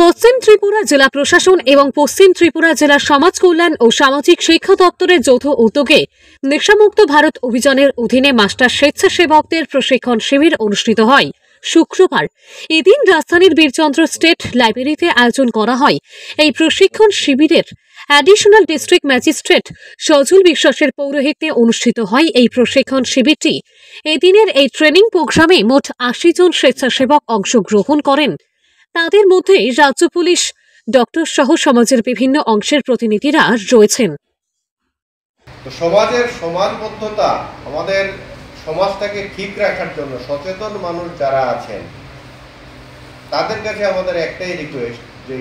পশ্চিম ত্রিপুরা জেলা প্রশাসন এবং পশ্চিম ত্রিপুরা জেলা সমাজ কল্যাণ ও সামাজিক শিক্ষা দপ্তরের যৌথ উদ্যোগে নেশামুক্ত ভারত অভিযানের অধীনে মাস্টার স্বেচ্ছাসেবকদের প্রশিক্ষণ শিবির অনুষ্ঠিত হয় শুক্রবার। এদিন রাজধানীর বীরচন্দ্র স্টেট লাইব্রেরিতে আয়োজন করা হয় এই প্রশিক্ষণ শিবিরের। অ্যাডিশনাল ডিস্ট্রিক্ট ম্যাজিস্ট্রেট সজল বিশ্বাসের পৌরোহিত্যে অনুষ্ঠিত হয় এই প্রশিক্ষণ শিবিরটি। এদিনের এই ট্রেনিং প্রোগ্রামে মোট ৮০ জন স্বেচ্ছাসেবক অংশগ্রহণ করেন। তাদের মধ্যে রাজ্য পুলিশ, ডক্টর সহ সমাজের বিভিন্ন অংশের প্রতিনিধিরা রয়েছেন। সমাজের সমাজবদ্ধতা, আমাদের সমাজটাকে ঠিক রাখার জন্য সচেতন মানুষ যারা আছেন তাদের কাছে আমাদের একটাই রিকোয়েস্ট যে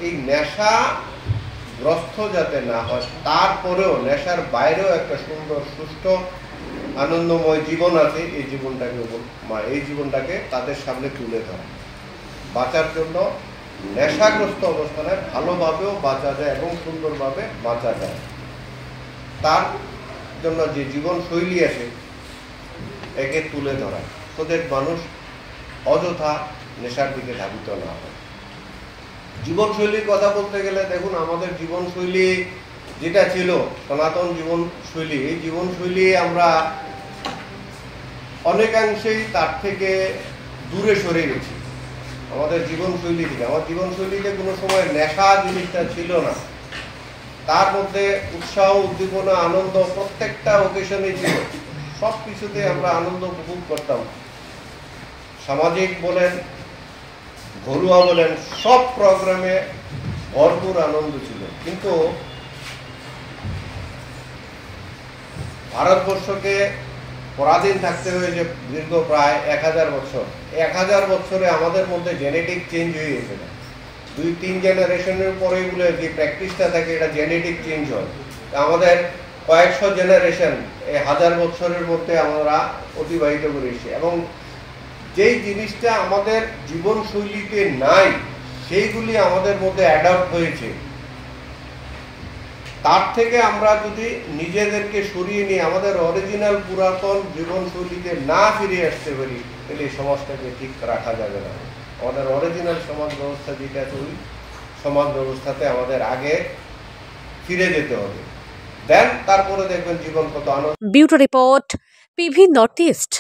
এই নেশাগ্রস্ত যাতে না হয়, তারপরেও নেশার বাইরেও একটা সুন্দর সুস্থ আনন্দময় জীবন আছে, এই জীবনটাকে তাদের সামনে তুলে ধরা। বাঁচার জন্য নেশাগ্রস্ত অবস্থানে ভালোভাবেও বাঁচা যায় এবং সুন্দরভাবে বাঁচা যায়। তার জন্য যে জীবনশৈলী আছে একে তুলে ধরা, প্রত্যেক মানুষ অযথা নেশার দিকে ধাবিত না হয়। জীবনশৈলীর কথা বলতে গেলে দেখুন, আমাদের জীবনশৈলী যেটা ছিল সনাতন জীবনশৈলী, এই জীবনশৈলী আমরা অনেকাংশেই তার থেকে দূরে সরে গেছি। আমাদের জীবনশৈলী থেকে, আমার জীবনশৈলীতে কোনো সময় নেশা জিনিসটা ছিল না। তার মধ্যে উৎসাহ, উদ্দীপনা, আনন্দ প্রত্যেকটা ওকেশনে ছিল। সব কিছুতে আমরা আনন্দ উপভোগ করতাম। সামাজিক বলেন, ঘরোয়া বলেন, সব প্রোগ্রামে ভরপুর আনন্দ ছিল। কিন্তু ভারতবর্ষকে পরাধীন থাকতে হয়েছে দীর্ঘ প্রায় 1000 বছর। 1000 বছরে আমাদের মধ্যে জেনেটিক চেঞ্জ হয়ে গেছে না। 2-3 জেনারেশনের পরে বলে যে প্র্যাকটিসটা থাকে, এটা জেনেটিক চেঞ্জ হয়। আমাদের কয়েকশো জেনারেশন এই 1000 বছরের মধ্যে আমরা অতিবাহিত করেছি, এবং যেই জিনিসটা আমাদের জীবনশৈলীতে নাই সেইগুলি আমাদের মধ্যে অ্যাডাপ্ট হয়েছে। তার থেকে আমরা যদি নিজেদেরকে সরিয়ে নিয়ে আমাদের অরিজিনাল পুরাতন জীবনশৈলীতে না ফিরে আসতে পারি, তাহলে এই সমাজটাকে ঠিক রাখা যাবে না। আমাদের অরিজিনাল সমাজ ব্যবস্থা যেটা আছে, ওই সমাজ ব্যবস্থাতে আমাদের আগে ফিরে যেতে হবে। দেন তারপরে দেখবেন জীবন কত আনন্দ। Bureau report, PV north east.